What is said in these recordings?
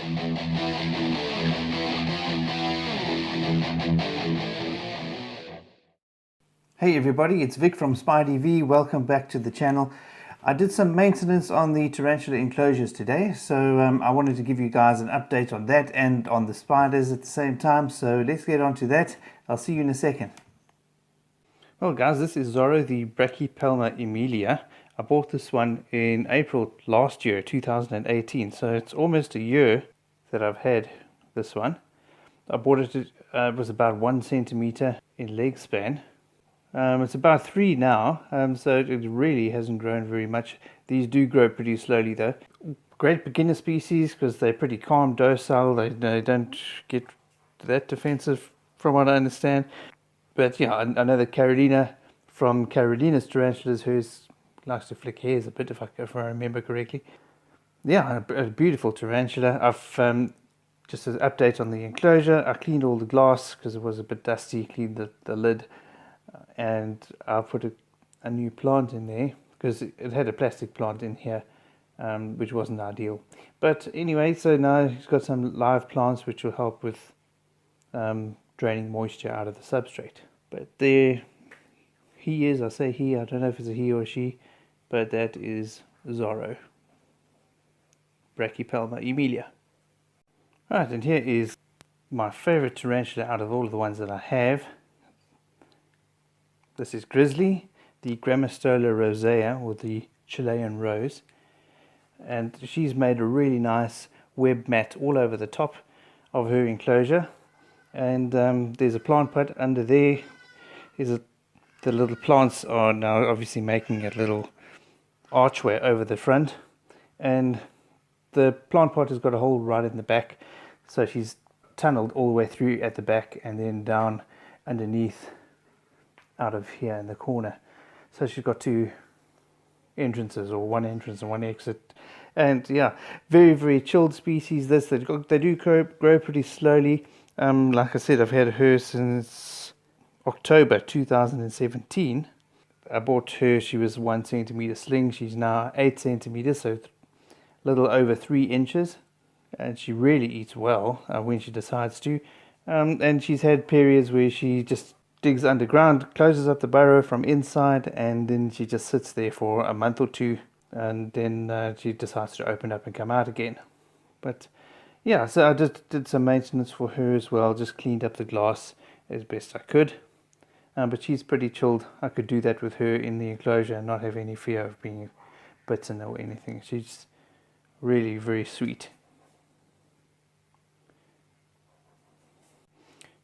Hey everybody, it's Vic from SpyTV. Welcome back to the channel. I did some maintenance on the tarantula enclosures today, so I wanted to give you guys an update on that and on the spiders at the same time. So let's get on to that. I'll see you in a second. Well guys, this is Zorro, the Brachypelma emilia. I bought this one in April last year, 2018, so it's almost a year that I've had this one. I bought it, it was about 1 centimeter in leg span. It's about 3 now, so it really hasn't grown very much. These do grow pretty slowly though. Great beginner species because they're pretty calm, docile. They don't get that defensive from what I understand. But yeah, I know that Carolina from Carolina's tarantulas, who likes to flick hairs a bit, if I remember correctly. Yeah, a beautiful tarantula. I've just an update on the enclosure. I cleaned all the glass because it was a bit dusty. Cleaned the lid. And I'll put a new plant in there because it had a plastic plant in here, which wasn't ideal. But anyway, so now he's got some live plants which will help with draining moisture out of the substrate. But there he is. I say he, I don't know if it's a he or a she, but that is Zorro, Brachypelma emilia. Right, and here is my favorite tarantula out of all of the ones that I have. This is Grizzly, the Grammostola rosea, or the Chilean Rose, and she's made a really nice web mat all over the top of her enclosure. And there's a plant pot under there. The little plants are now obviously making a little archway over the front, and the plant pot has got a hole right in the back, so she's tunneled all the way through at the back and then down underneath out of here in the corner. So she's got 2 entrances, or 1 entrance and 1 exit. And yeah, very chilled species. They do grow pretty slowly. Like I said, I've had her since October 2017. I bought her, she was 1 centimeter sling. She's now 8 centimeters, so a little over 3 inches. And she really eats well when she decides to. And she's had periods where she just digs underground, closes up the burrow from inside, and then she just sits there for a month or 2, and then she decides to open up and come out again. But yeah, so I just did some maintenance for her as well, just cleaned up the glass as best I could. But she's pretty chilled. I could do that with her in the enclosure and not have any fear of being bitten or anything. She's really very sweet.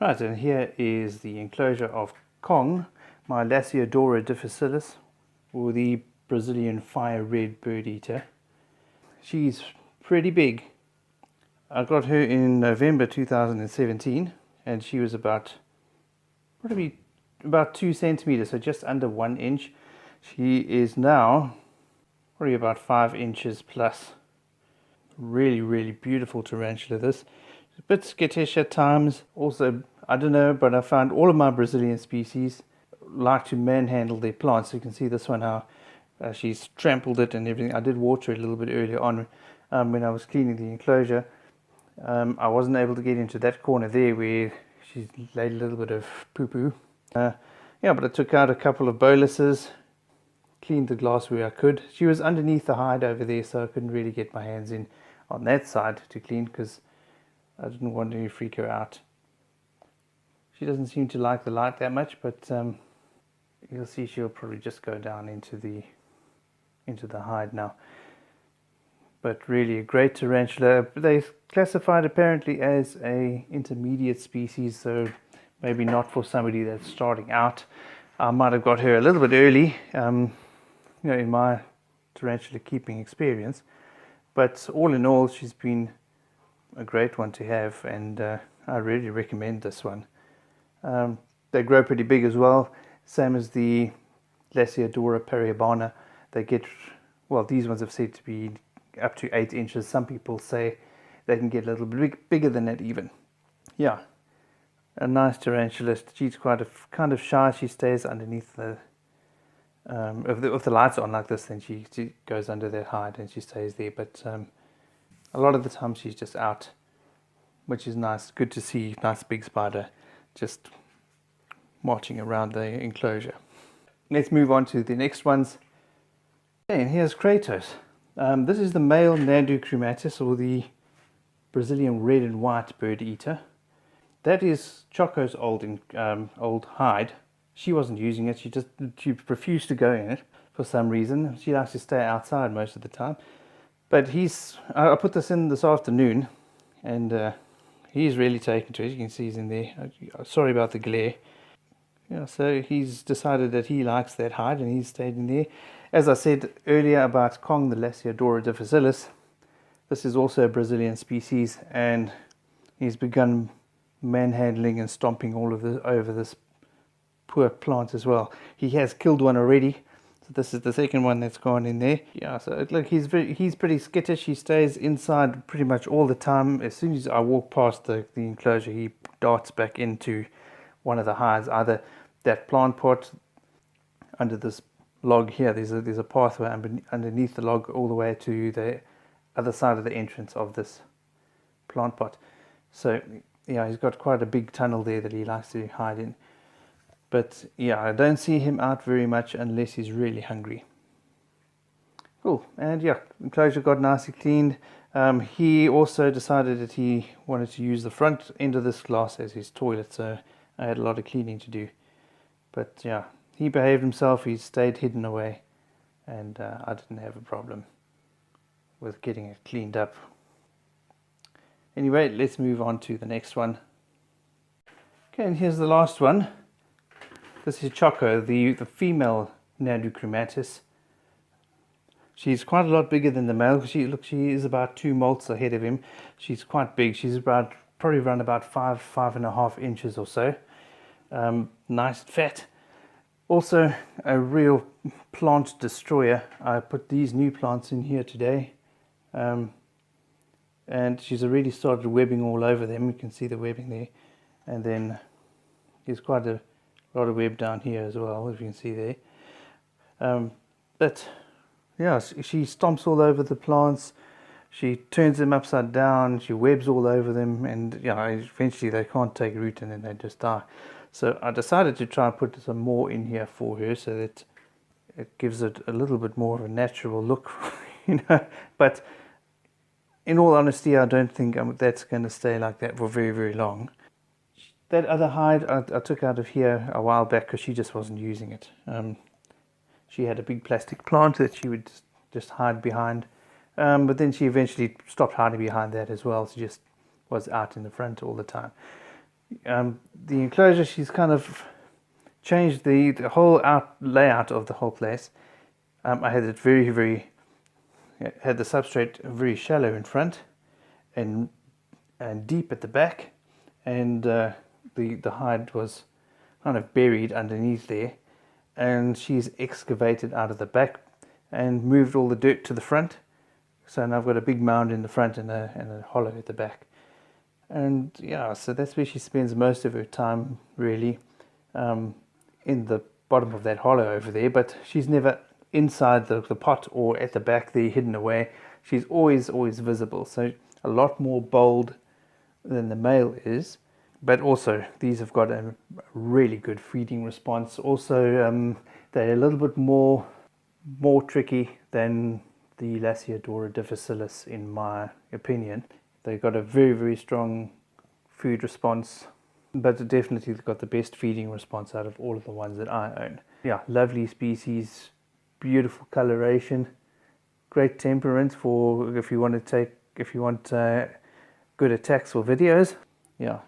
Right, and here is the enclosure of Kong, my Lasiodora difficilis, or the Brazilian fire Redbirdeater. She's pretty big. I got her in November 2017, and she was probably about 2 centimeters, so just under 1 inch. She is now probably about 5 inches plus. Really beautiful tarantula this. A bit skittish at times. Also, I don't know, but I found all of my Brazilian species like to manhandle their plants. You can see this one, how she's trampled it and everything. I did water it a little bit earlier on when I was cleaning the enclosure. I wasn't able to get into that corner there where she's laid a little bit of poo-poo. Yeah, but I took out a couple of boluses, cleaned the glass where I could. She was underneath the hide over there, so I couldn't really get my hands in on that side to clean because I didn't want to freak her out. She doesn't seem to like the light that much, but you'll see she'll probably just go down into the hide now. But really a great tarantula. They classified apparently as a intermediate species, so maybe not for somebody that's starting out. I might have got her a little bit early, in my tarantula keeping experience. But all in all, she's been a great one to have, and I really recommend this one. They grow pretty big as well, same as the Lasiodora periurbana. They get, well, these ones have said to be up to 8 inches. Some people say they can get a little bit bigger than that even. Yeah, a nice tarantula. She's quite kind of shy. She stays underneath the if the lights are on like this, then she goes under that hide and she stays there. But a lot of the time she's just out, which is nice. Good to see. Nice big spider just marching around the enclosure. Let's move on to the next ones. Okay, and here's Kratos. This is the male Nhandu chromatus, or the Brazilian red and white bird eater. That is Choco's old hide. She wasn't using it. She refused to go in it for some reason. She likes to stay outside most of the time. But I put this in this afternoon, and he's really taken to it. You can see he's in there. Sorry about the glare. Yeah, so he's decided that he likes that hide, and he's stayed in there. As I said earlier about Kong, the Lasiodora difficilis, this is also a Brazilian species, and he's begun manhandling and stomping all of this over this poor plant as well. He has killed one already, so this is the second one that's gone in there. Yeah, so look, he's pretty skittish. He stays inside pretty much all the time. As soon as I walk past the enclosure, he darts back into one of the hides, either that plant pot under this log here. There's a pathway underneath the log all the way to the other side of the entrance of this plant pot. So yeah, he's got quite a big tunnel there that he likes to hide in. But yeah, I don't see him out very much unless he's really hungry. Cool, and yeah, enclosure got nicely cleaned. He also decided that he wanted to use the front end of this glass as his toilet, so I had a lot of cleaning to do. But yeah, he behaved himself. He stayed hidden away, and I didn't have a problem with getting it cleaned up. Anyway, let's move on to the next one. Okay, and here's the last one. This is Choco, the female Nhandu chromatus. She's quite a lot bigger than the male. She is about 2 molts ahead of him. She's quite big. She's probably around about 5.5 inches or so. Nice and fat. Also a real plant destroyer. I put these new plants in here today, and she's already started webbing all over them. You can see the webbing there, and then there's quite a lot of web down here as well, if you can see there. But yeah, she stomps all over the plants. She turns them upside down. She webs all over them, and yeah, eventually they can't take root and then they just die. So I decided to try and put some more in here for her, so that it gives it a little bit more of a natural look, you know. But in all honesty, I don't think that's going to stay like that for very, very long. That other hide I took out of here a while back because she just wasn't using it. She had a big plastic plant that she would just hide behind, but then she eventually stopped hiding behind that as well. She just was out in the front all the time. The enclosure, she's kind of changed the whole layout of the whole place. I had it had the substrate very shallow in front and deep at the back, and the hide was kind of buried underneath there, and she's excavated out of the back and moved all the dirt to the front. So now I've got a big mound in the front and a hollow at the back. And yeah, so that's where she spends most of her time, really, in the bottom of that hollow over there. But she's never inside the pot or at the back there hidden away. She's always visible, so a lot more bold than the male is. But also these have got a really good feeding response. Also they're a little bit more tricky than the Lasiodora difficilis, in my opinion. They've got a very, very strong food response, but definitely they've got the best feeding response out of all of the ones that I own. Yeah, lovely species, beautiful coloration, great temperament for if you want good attacks for videos. Yeah,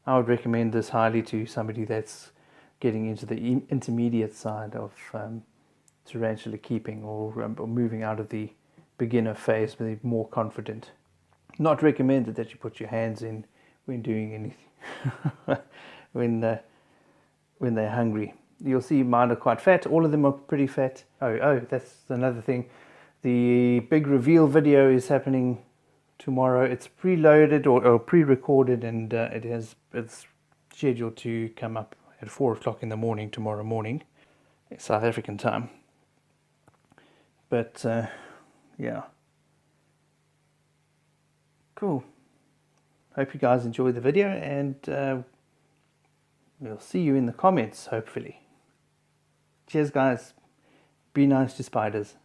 I would recommend this highly to somebody that's getting into the intermediate side of tarantula keeping, or moving out of the beginner phase, but they're more confident. Not recommended that you put your hands in when doing anything when they're hungry. You'll see mine are quite fat. All of them are pretty fat. Oh, that's another thing. The big reveal video is happening tomorrow. It's preloaded or pre-recorded, and it's scheduled to come up at 4 o'clock in the morning tomorrow morning, South African time. But yeah. Cool. Hope you guys enjoy the video, and we'll see you in the comments, hopefully. Cheers, guys. Be nice to spiders.